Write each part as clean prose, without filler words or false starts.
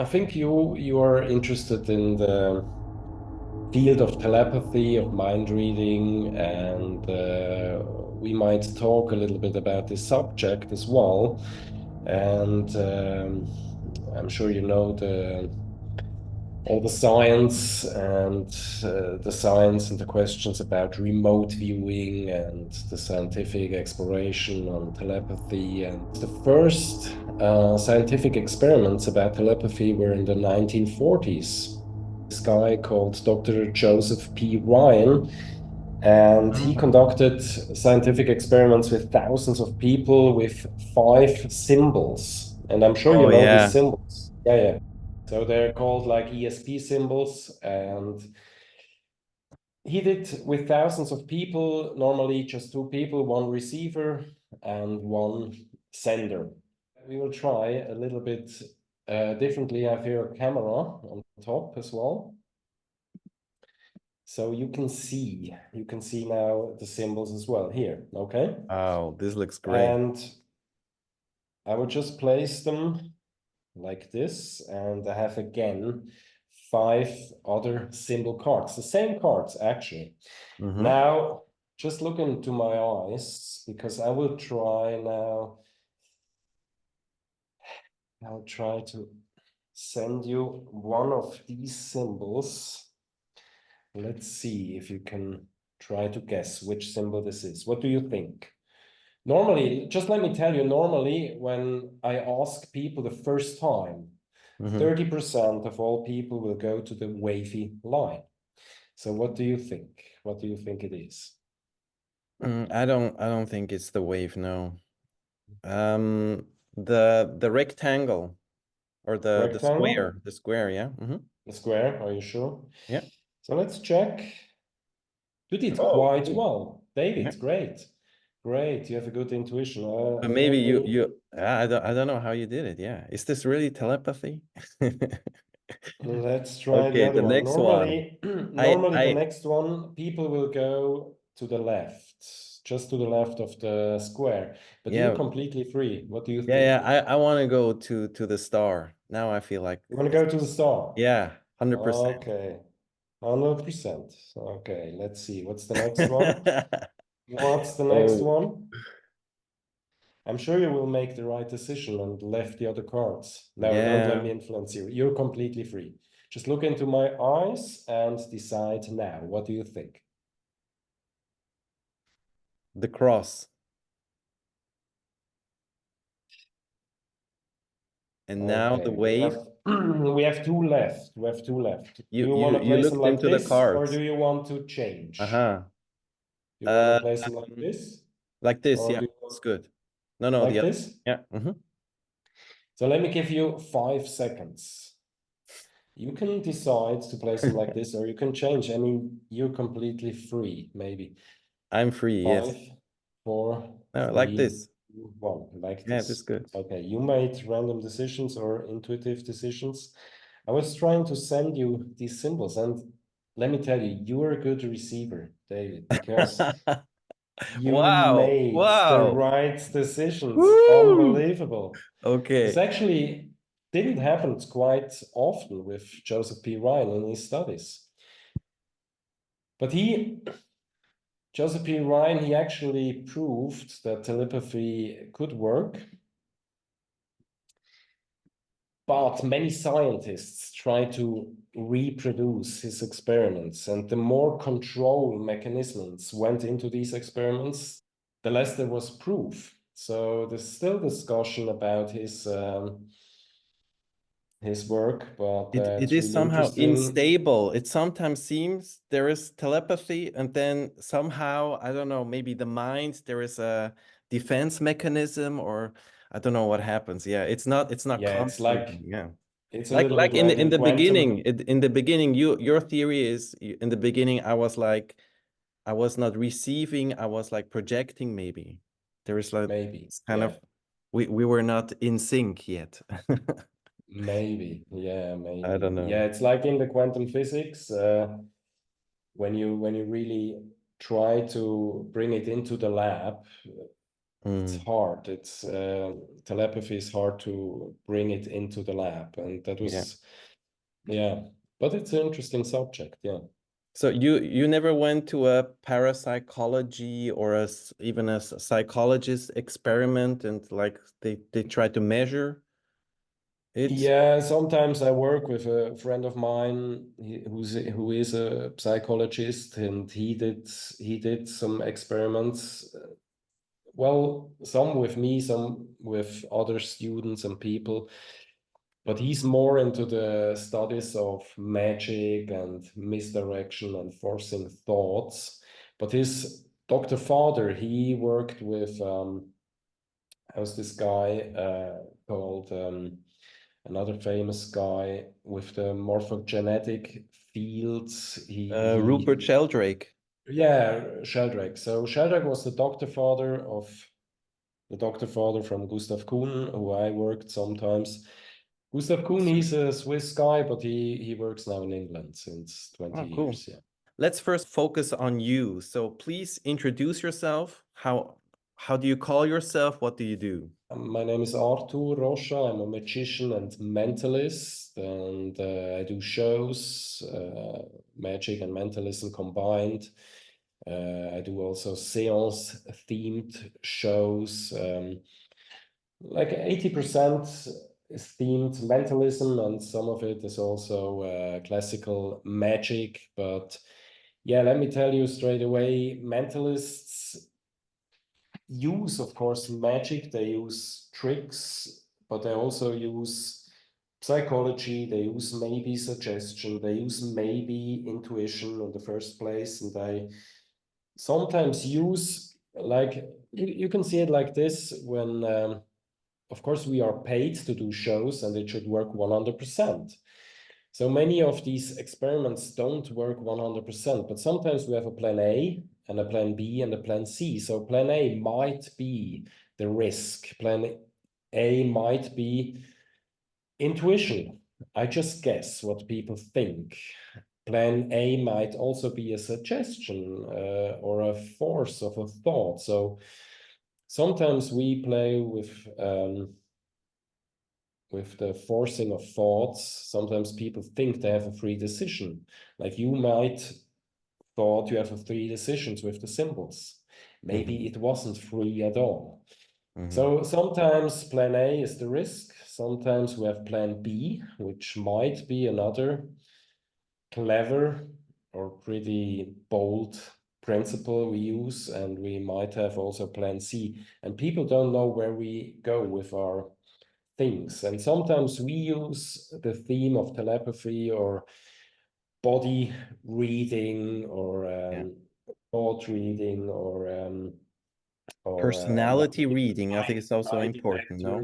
I think you are interested in the field of telepathy, of mind reading, and we might talk a little bit about this subject as well. And I'm sure you know the all the science and the science and the questions about remote viewing and the scientific exploration on telepathy. And the first scientific experiments about telepathy were in the 1940s. This guy called Dr. Joseph P. Ryan, and he Oh, conducted scientific experiments with thousands of people with five symbols. And I'm sure you oh know these yeah. symbols. Yeah, yeah. So they're called like ESP symbols. And he did with thousands of people, normally just two people, one receiver and one sender. We will try a little bit differently. I have here a camera on top as well. So you can see now the symbols as well here, okay? Oh, this looks great. And I will just place them like this, and I have again five other symbol cards, the same cards actually. Mm-hmm. Now, just look into my eyes because I'll try to send you one of these symbols. Let's see if you can try to guess which symbol this is. What do you think? Normally, just let me tell you, normally when I ask people the first time, Mm-hmm. 30% of all people will go to the wavy line. So what do you think? What do you think it is? I don't think it's the wave, no. Um, the rectangle or the Rectangle? square, the square, yeah. Mm-hmm. The square? Are you sure? Yeah. So let's check. You did Oh, quite cool. well. Yeah. David, great. Great. You have a good intuition. But maybe Let you me you I don't know how you did it. Yeah. Is this really telepathy? Let's try the Okay, other the one. next one. I Normally the I next one, people will go to the left, just to the left of the square. But you're yeah, completely free. What do you yeah. think? I want to go to the star. Now I feel like You want to it's go to the star? yeah, 100%. Okay, 100%. Okay, let's see. What's the next one? What's the next Oh, one? I'm sure you will make the right decision and left the other cards. No, don't let yeah. me influence you. You're completely free. Just look into my eyes and decide now. What do you think? The cross. And now the Okay, we wave. have we have two left. We have two left. Do You you you want to you place them looked like into the this, or cards. do you want to change? Uh-huh. Do you want to Um, place them like this, like this, or yeah. do you It's want good. No, no, the like other. this? Yeah. Mm-hmm. So let me give you 5 seconds. You can decide to place them like this, or you can change. I mean, you're completely free. Maybe I'm free, yes. 5, 4, No, like 3, this. 2, 1, like Yeah, that's this. good. Okay, you made random decisions or intuitive decisions. I was trying to send you these symbols, and let me tell you, you are a good receiver, David, because you Wow. made the Wow. right decisions. Woo! Unbelievable. This Okay. actually didn't happen quite often with Joseph P. Ryan in his studies. But Joseph P. Ryan, he actually proved that telepathy could work, but many scientists try to reproduce his experiments, and the more control mechanisms went into these experiments, the less there was proof. So there's still discussion about his work, but It it's is really somehow interesting. unstable. It sometimes seems there is telepathy, and then somehow, I don't know, maybe the mind, there is a defense mechanism, or I don't know what happens. Yeah, it's not Yeah, constant. Yeah. it's a Like little bit in like in the beginning, quantum. in the beginning, your theory is in the beginning, I was like I was not receiving, I was like projecting maybe. There is like Maybe, it's kind yeah. of we were not in sync yet. Maybe, yeah, I maybe. don't know. Yeah, it's like in the quantum physics, when you really try to bring it into the lab, it's Mm, hard. It's telepathy is hard to bring it into the lab, and that yeah. was yeah. But it's an interesting subject. Yeah. So you never went to a parapsychology or even a psychologist experiment and like they try to measure it? Yeah, sometimes I work with a friend of mine who is a psychologist, and he did some experiments. Well, some with me, some with other students and people, but he's more into the studies of magic and misdirection and forcing thoughts. But his Dr. Father, he worked with how's this guy called another famous guy with the morphogenetic fields. Rupert Sheldrake. Yeah, Sheldrake. So Sheldrake was the Dr. Father from Gustav Kuhn, who I worked sometimes. Gustav Kuhn, he's a Swiss guy, but he works now in England since 20 Oh, cool. years. Yeah. Let's first focus on you. So please introduce yourself. How do you call yourself? What do you do? My name is Artur Roscha. I'm a magician and mentalist, and I do shows, magic and mentalism combined. I do also seance themed shows. Like 80% is themed mentalism, and some of it is also classical magic. But yeah, let me tell you straight away, mentalists use, of course, magic. They use tricks, but they also use psychology. They use maybe suggestion. They use maybe intuition in the first place, and they sometimes use like you can see it like this when of course we are paid to do shows and it should work 100%. So many of these experiments don't work 100%, but sometimes we have a plan A and a plan B and a plan C. So plan A might be the risk. Plan A might be intuition. I just guess what people think. Plan A might also be a suggestion or a force of a thought. So sometimes we play with the forcing of thoughts. Sometimes people think they have a free decision. Like you might thought you have a three decisions with the symbols. Hmm. Maybe it wasn't free at all. Hmm. So sometimes plan A is the risk. Sometimes we have plan B, which might be another clever or pretty bold principle we use. And we might have also plan C. And people don't know where we go with our things. And sometimes we use the theme of telepathy or body reading or Yeah. thought reading or Personality reading, I think it's also lie important, no?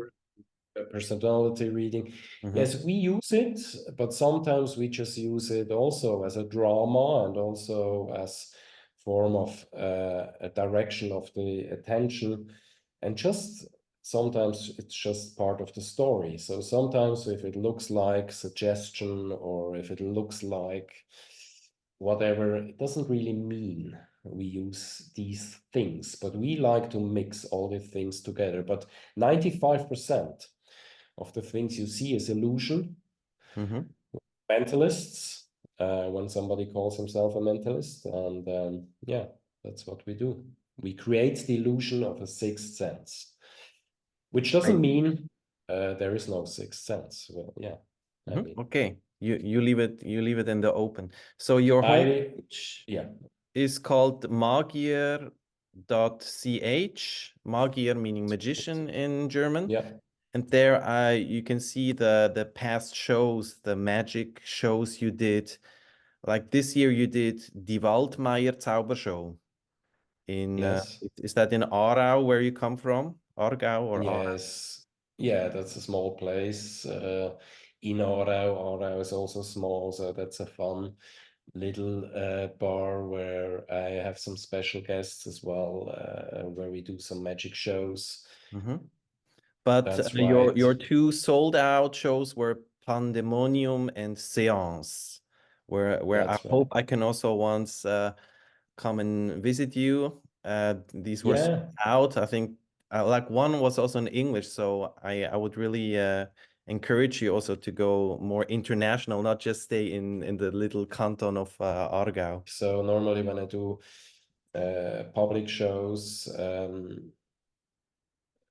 detector, personality reading. Hmm. Yes, we use it, but sometimes we just use it also as a drama and also as form of a direction of the attention. And just sometimes it's just part of the story. So sometimes if it looks like suggestion or if it looks like whatever, it doesn't really mean we use these things, but we like to mix all the things together. But 95% of the things you see is illusion. Hmm. Mentalists, when somebody calls himself a mentalist, and yeah, that's what we do. We create the illusion of a sixth sense, which doesn't Right. mean there is no sixth sense. Well, yeah, I mean, Okay. You leave it in the open. So your I homepage yeah, is called magier.ch. Magier meaning magician in German. yeah, And there you can see the past shows, the magic shows you did. Like this year you did Die Waldmeier Zaubershow in yes. is that in Aarau where you come from? Aargau or Aarau? Yes, yeah, that's a small place. In Aarau, Aarau is also small, so that's a fun little bar where I have some special guests as well, where we do some magic shows. Hmm. But That's your right. two sold out shows were Pandemonium and Seance, where I That's right. hope I can also once come and visit you. These were sold Yeah, out. I think like one was also in English, so I would really encourage you also to go more international, not just stay in the little canton of Aargau. So normally when I do public shows,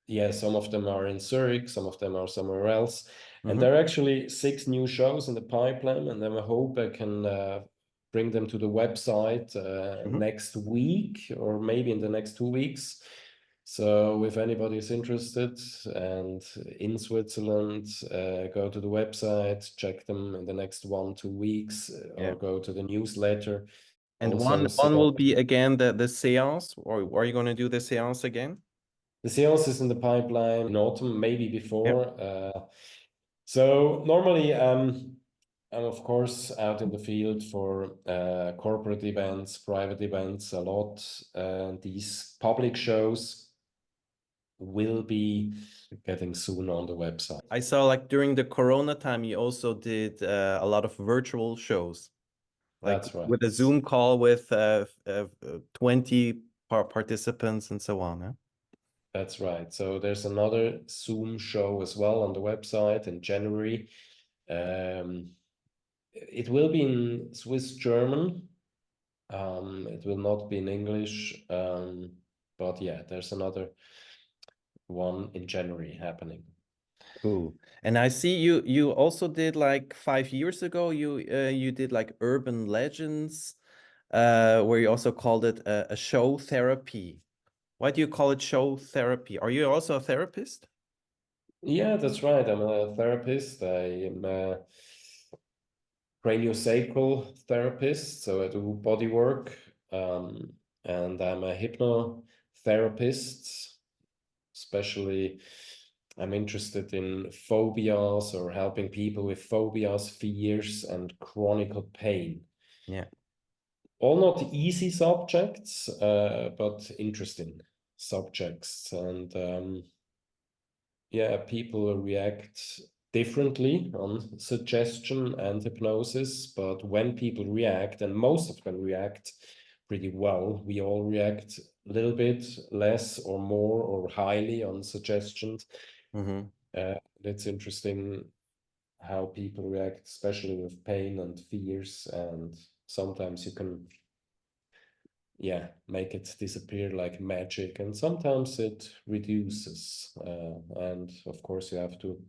yeah, some of them are in Zurich, some of them are somewhere else. And Hmm. there are actually 6 new shows in the pipeline, and then I hope I can bring them to the website Hmm. next week or maybe in the next 2 weeks. So if anybody is interested and in Switzerland, go to the website, check them in the next 1, 2 weeks, Yeah. or go to the newsletter. And Also, one will be again the séance, or are you going to do the séance again? the sales is in the pipeline in autumn, maybe Yeah. before. So normally, I'm of course out in the field for corporate events, private events a lot. These public shows will be getting soon on the website. I saw like during the Corona time, you also did a lot of virtual shows, like That's right. with a Zoom call with 20 participants and so on. Huh? That's right. So there's another Zoom show as well on the website in January. Um, it will be in Swiss German. It will not be in English. But yeah, there's another one in January happening. Cool. And I see you also did like 5 years ago, you did like urban legends, where you also called it a show therapy. Why do you call it show therapy? Are you also a therapist? Yeah, that's right. I'm a therapist. I am a craniosacral therapist, so I do body work. And I'm a hypnotherapist, especially I'm interested in phobias or helping people with phobias, fears, and chronic pain. Yeah. All not easy subjects, but interesting subjects. And yeah, people react differently on suggestion and hypnosis, but when people react, and most of them react pretty well, we all react a little bit less or more or highly on suggestions. Hmm. It's interesting how people react, especially with pain and fears, and sometimes you can, yeah, make it disappear like magic, and sometimes it reduces. And of course, you have to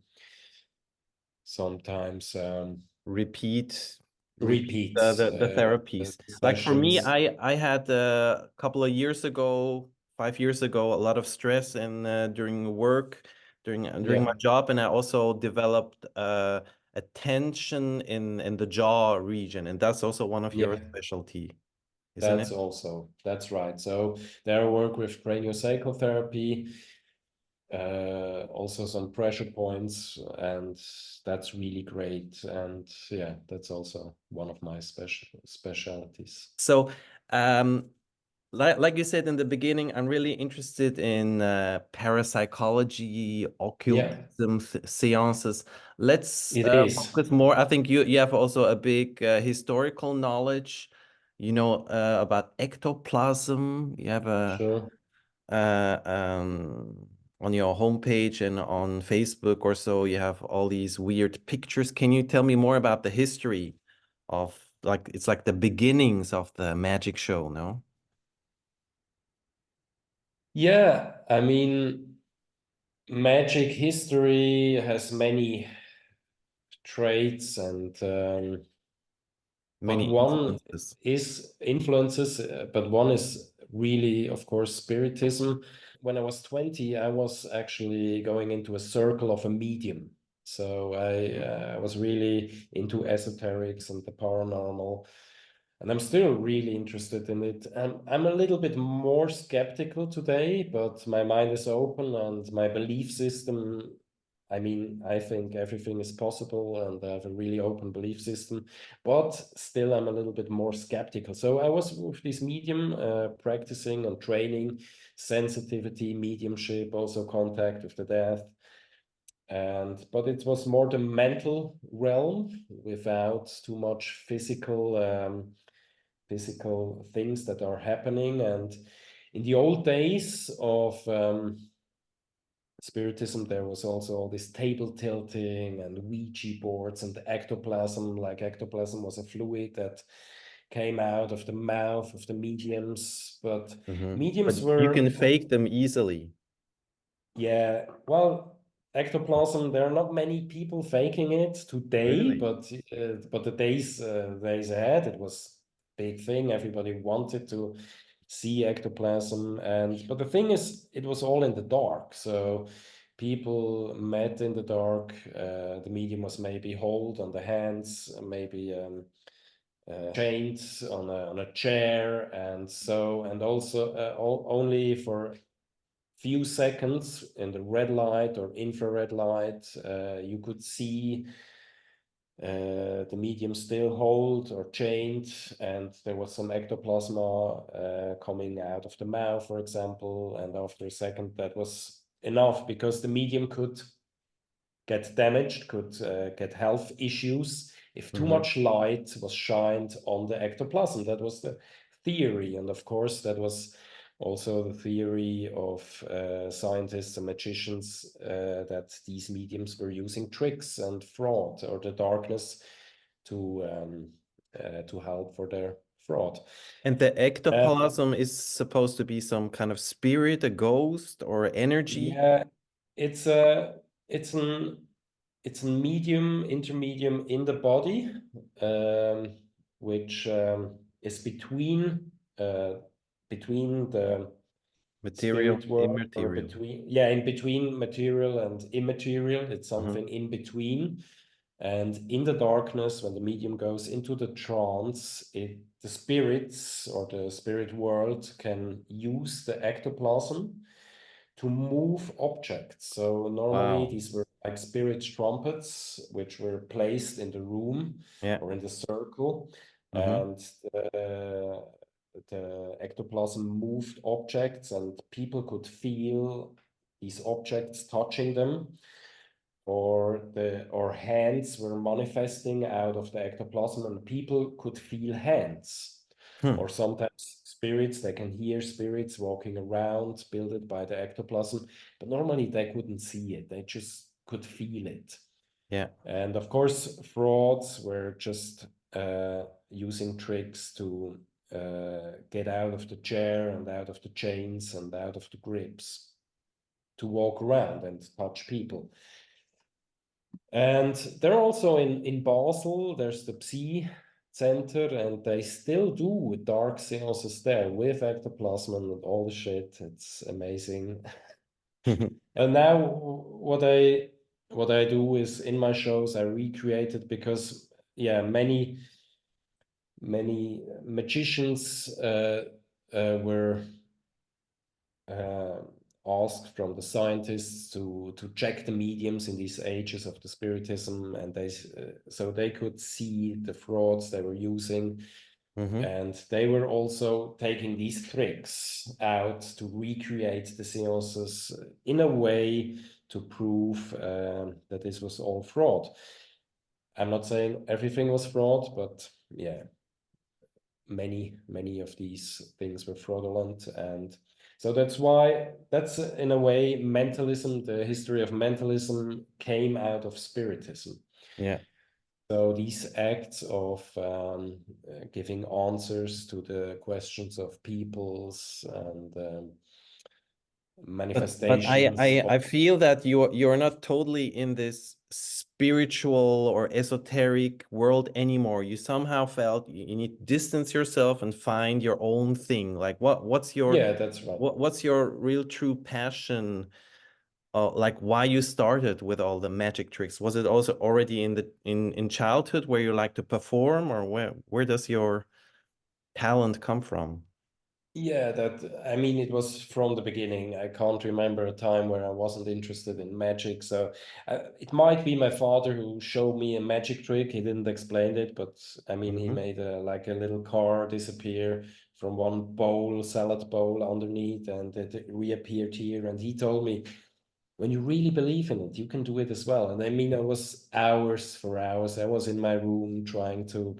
sometimes repeat repeat repeat the the therapies. Like for me, sessions. I had a couple of years ago, 5 years ago, a lot of stress and during work, during Yeah, my job, and I also developed a tension in the jaw region, and that's also one of your yeah, specialty, isn't it? that's right. So there I work with craniosacral therapy, also some pressure points, and that's really great. And yeah, that's also one of my specialties. So, um, like you said in the beginning, I'm really interested in parapsychology, Yeah, occultism, seances. Let's it is. focus more. I think you have also a big historical knowledge, about ectoplasm. You have a Sure. uh, um, on your homepage and on Facebook or so, you have all these weird pictures. Can you tell me more about the history of like it's like the beginnings of the magic show, no? Yeah, I mean, magic history has many traits, and but Many one influences. is influences, but one is really, of course, spiritism. When I was 20, I was actually going into a circle of a medium. So I was really into esoterics and the paranormal. And I'm still really interested in it. I'm a little bit more skeptical today, but my mind is open and my belief system. I mean, I think everything is possible and I have a really open belief system, but still I'm a little bit more skeptical. So I was with this medium practicing and training sensitivity, mediumship, also contact with the death. And but it was more the mental realm without too much physical things that are happening. And in the old days of Spiritism, there was also all this table tilting and Ouija boards and the ectoplasm. Like ectoplasm was a fluid that came out of the mouth of the mediums, but But mediums you can were, fake them easily. yeah, well, ectoplasm, there are not many people faking it today, Really? but the days ahead, it was big thing. Everybody wanted to see ectoplasm, and but the thing is, it was all in the dark, so people met in the dark. The medium was maybe hold on the hands, maybe chained on a chair, and so and also only for few seconds in the red light or infrared light, you could see the medium still hold or chained, and there was some ectoplasma coming out of the mouth, for example. And after a second, that was enough because the medium could get damaged, could get health issues if too Hmm. much light was shined on the ectoplasm. That was the theory. And of course, that was also the theory of scientists and magicians that these mediums were using tricks and fraud or the darkness to help for their fraud. And the Uh, ectoplasm is supposed to be some kind of spirit, a ghost, or energy yeah, it's a it's an it's a medium, intermedium in the body, um, which is uh, between the material, spirit world or immaterial. between, yeah, in between material and immaterial. It's Hmm. something in between. And in the darkness, when the medium goes into the trance, the spirits or the spirit world can use the ectoplasm to move objects. So normally Wow. these were like spirit trumpets, which were placed in the room Yeah. or in the circle, Hmm. and the ectoplasm moved objects, and people could feel these objects touching them, or hands were manifesting out of the ectoplasm, and people could feel hands. Hmm. Or sometimes spirits, they can hear spirits walking around, builded by the ectoplasm, but normally they couldn't see it, they just could feel it. Yeah. And of course, frauds were just using tricks to get out of the chair and out of the chains and out of the grips to walk around and touch people. And they're also in Basel, there's the Psi Center, and they still do dark seances there with ectoplasm and all the shit. It's amazing. And now what I do is in my shows I recreate it because yeah, many magicians were uh, asked from the scientists to check the mediums in these ages of the spiritism, and so they could see the frauds they were using, Hmm. and they were also taking these tricks out to recreate the seances in a way to prove that this was all fraud. I'm not saying everything was fraud, but yeah, many of these things were fraudulent. And so that's why, that's in a way mentalism, the history of mentalism came out of spiritism. Yeah. So these acts of giving answers to the questions of peoples and But manifestations I of, feel that you're not totally in this spiritual or esoteric world anymore. You somehow felt you need to distance yourself and find your own thing. Like yeah, that's right. what's your real true passion? Like why you started with all the magic tricks? Was it also already in the in childhood where you like to perform, or where does your talent come from? Yeah, I mean, it was from the beginning. I can't remember a time where I wasn't interested in magic. So it might be my father who showed me a magic trick. He didn't explain it, but I mean, he Hmm. made like a little car disappear from one bowl, salad bowl underneath, and it reappeared here. And he told me, when you really believe in it, you can do it as well. And I mean, I was hours for hours. I was in my room trying to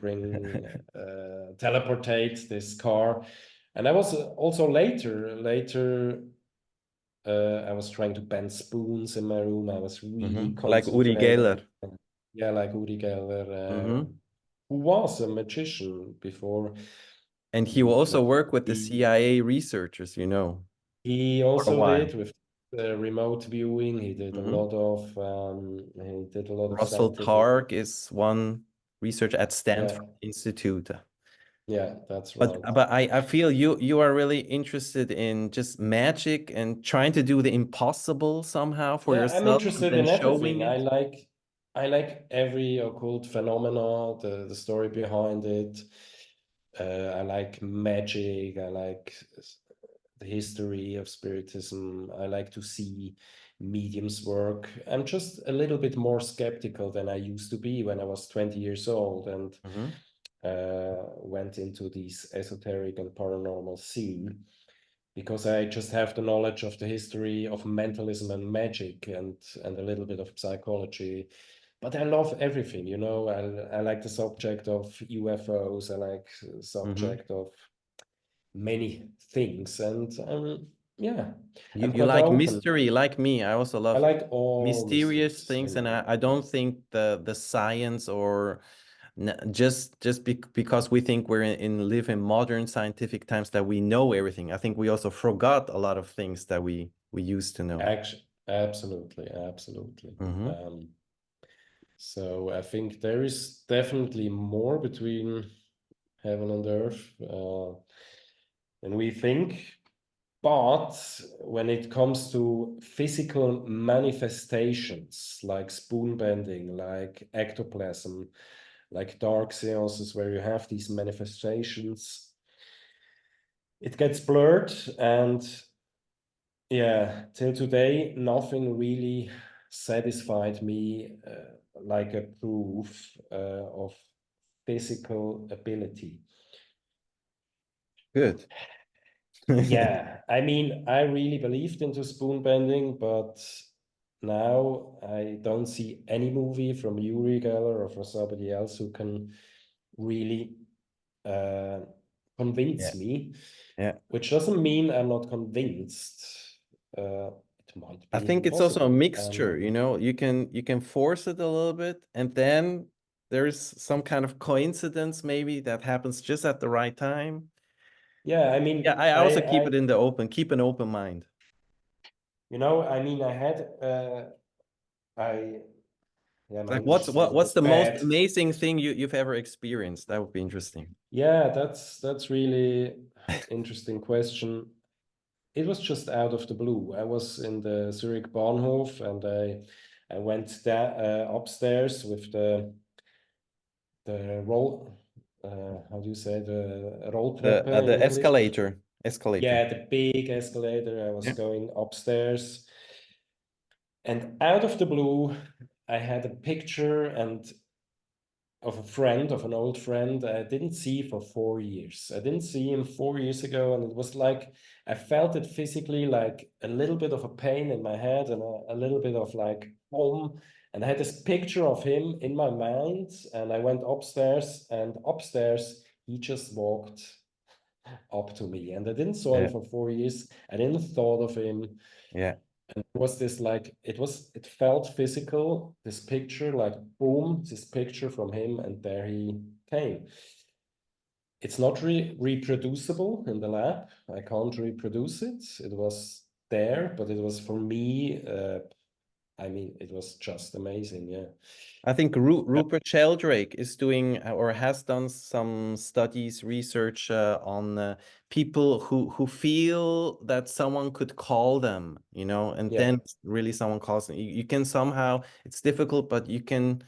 teleportate this car. And I was also later I was trying to bend spoons in my room. I was really Like Uri concentrating. Geller. Yeah, like Uri Geller, Hmm. who was a magician before. And he will He also claimed work to with the be. CIA researchers, you know, He for a also while. did with remote viewing. Hmm. He did a lot of Russell scientific. Targ is one researcher at Stanford Yeah, Institute. yeah, that's But right. but I feel you are really interested in just magic and trying to do the impossible somehow for Yeah, I'm yourself and interested then in showing everything. it. I like every occult phenomena, the story behind it. I like magic. I like the history of spiritism. I like to see mediums work. I'm just a little bit more skeptical than I used to be when I was 20 years old and Hmm. went into this esoteric and paranormal scene because I just have the knowledge of the history of mentalism and magic and a little bit of psychology. But I love everything, you know. I like the subject of UFOs. I like the Hmm. subject of many things, and yeah, You I'm you quite like open. mystery like me. I also I love like all mysterious mysteries things, in and life. I don't think the science or just because we think we're in live in modern scientific times that we know everything. I think we also forgot a lot of things that we used to know. Actually, absolutely, absolutely. Hmm. So I think there is definitely more between heaven and earth than we think. But when it comes to physical manifestations like spoon bending, like ectoplasm, like dark seances where you have these manifestations, it gets blurred. And yeah, till today, nothing really satisfied me like a proof of physical ability. Good. Yeah, I mean, I really believed into spoon bending, but now I don't see any movie from Yuri Geller or from somebody else who can really uh, Yeah. convince me, Yeah. which doesn't mean I'm not convinced. Uh, it might I be think even it's also a possible. mixture, you know, you can force it a little bit and then there's some kind of coincidence maybe that happens just at the right time. Yeah, I Yeah, mean, I also keep it in the open, keep an open mind. I mean, I, yeah, my Like English is a little what's bit the most bad. amazing thing you've ever experienced? That would be interesting. Yeah, that's really interesting question. It was just out of the blue. I was in the Zurich Bahnhof and I went upstairs with the roll how do you say the Rolltreppe in The English? escalator. Yeah, the big escalator. I was Yeah. going upstairs and out of the blue I had a picture and of a friend, of an old friend I didn't see for 4 years. I didn't see him 4 years ago, and it was like I felt it physically, like a little bit of a pain in my head and a little bit of like home. And I had this picture of him in my mind, and I went upstairs, and upstairs he just walked up to me, and I didn't saw him Yeah. for 4 years. I didn't thought of him. Yeah. It was this like it felt physical, this picture, like boom, this picture from him, and there he came. It's not reproducible in the lab. I can't reproduce it. It was there, but it was for me, I mean, it was just amazing. Yeah. I think Rupert Sheldrake is doing or has done some studies, research on people who feel that someone could call them, you know, and Yeah. then really someone calls them. You can somehow, it's difficult, but you can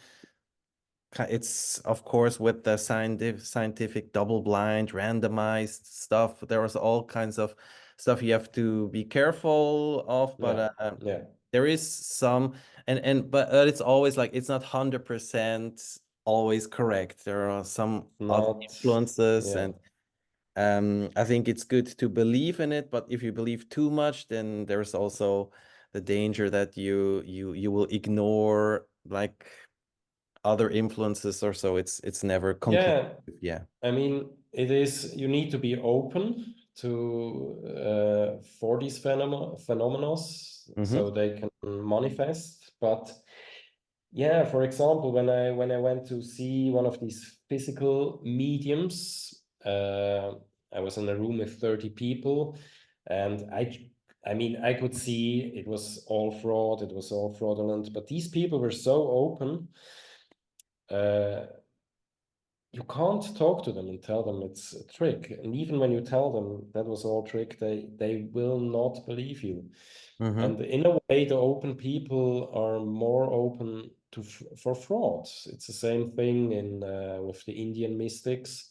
it's of course with the scientific double-blind randomized stuff there was all kinds of stuff you have to be careful of but Yeah. Yeah. there is some and but it's always like it's not 100% always correct. There are some other Not, influences yeah. and I think it's good to believe in it, but if you believe too much then there's also the danger that you will ignore like other influences or so it's never conclusive. Yeah. Yeah. I mean, it is, you need to be open for these phenomena Mm-hmm. so they can manifest. But yeah, for example, when I went to see one of these physical mediums, I was in a room with 30 people, and I mean, I could see it was all fraud, it was all fraudulent, but these people were so open. Uh, you can't talk to them and tell them it's a trick. And even when you tell them that was all trick, they will not believe you. Mm-hmm. And in a way, the open people are more open to for fraud. It's the same thing in with the Indian mystics.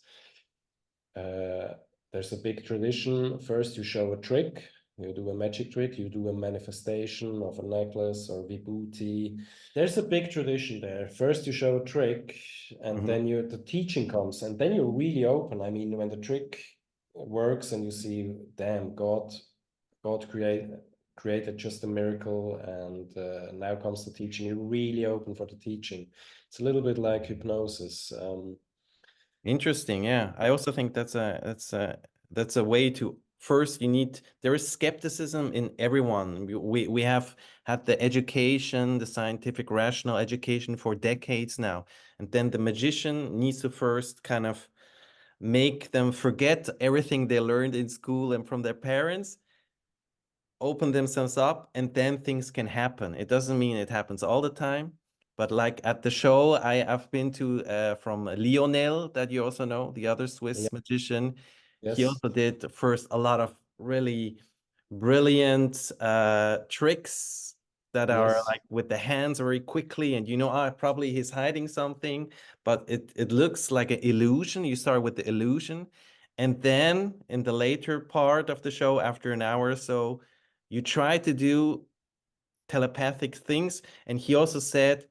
Uh, there's a big tradition. First, you show a trick, you do a magic trick, you do a manifestation of a necklace or vibhuti. There's a big tradition there. First, you show a trick, and Mm-hmm. then the teaching comes, and then you're really open. I mean, when the trick works and you see, damn, God created just a miracle, and now comes the teaching. You're really open for the teaching. It's a little bit like hypnosis. Interesting. Yeah. I also think that's a way to first you need there is skepticism in everyone. We have had the education, the scientific rational education for decades now. And then the magician needs to first kind of make them forget everything they learned in school and from their parents, open themselves up, and then things can happen. It doesn't mean it happens all the time, but like at the show I've been to from Lionel, that you also know, the other Yeah, Swiss magician, he yes, also did first a lot of really brilliant tricks that are yes. like with the hands very quickly, and probably he's hiding something, but it looks like an illusion. You start with the illusion, and then in the later part of the show, after an hour or so, you try to do telepathic things. And he also said,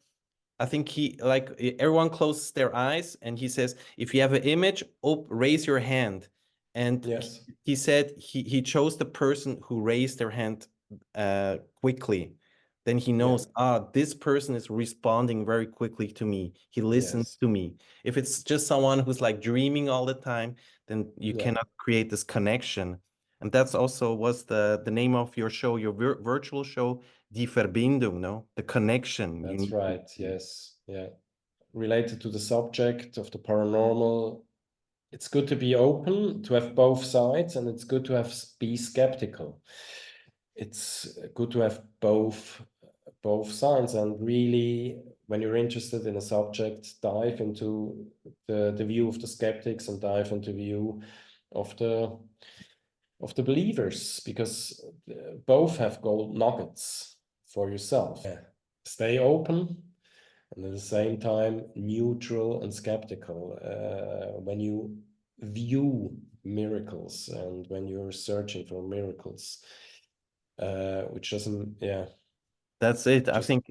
I think he like everyone closes their eyes, and he says, if you have an image, raise your hand. And Yes. he said he chose the person who raised their hand quickly. Then he Yeah. knows, this person is responding very quickly to me. He listens Yes. to me. If it's just someone who's like dreaming all the time, then you Yeah. cannot create this connection. And that's also was the name of your show, your virtual show, Die Verbindung, no? The connection you That's need to. right. Yes. Yeah. Related to the subject of the paranormal, it's good to be open, to have both sides, and it's good to be skeptical. It's good to have both sides, and really, when you're interested in a subject, dive into the view of the skeptics and dive into view of the believers, because both have gold nuggets for yourself. Yeah. Stay open and at the same time neutral and skeptical when you view miracles and when you're searching for miracles, which doesn't, yeah, That's it. I just, think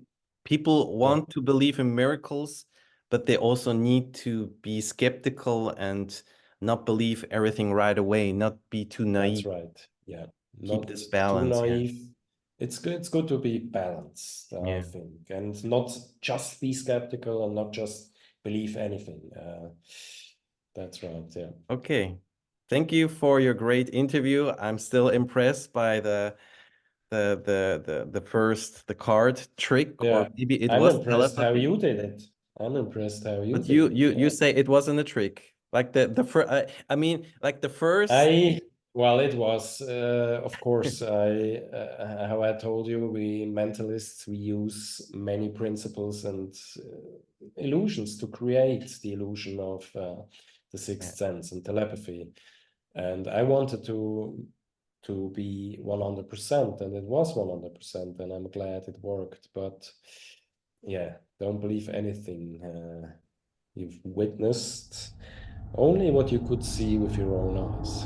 people yeah, want to believe in miracles, but they also need to be skeptical and not believe everything right away, not be too that's naive. right. Yeah, Keep not this too balance. Yeah. naive. It's good to be balanced, I Yeah. think, and not just be skeptical and not just believe anything. That's right. Yeah. Okay. Thank you for your great interview. I'm still impressed by the card trick, or Yeah. maybe it I'm was impressed how telepathy. you did it. I'm impressed how you But did you it. you you Yeah. say it wasn't a trick. Like the first, I mean, like the first. I, well, it was, of course, how I told you, we mentalists, we use many principles and illusions to create the illusion of the Yeah. sixth sense and telepathy. And I wanted to be 100%, and it was 100%, and I'm glad it worked. But yeah, don't believe anything you've witnessed, only what you could see with your own eyes.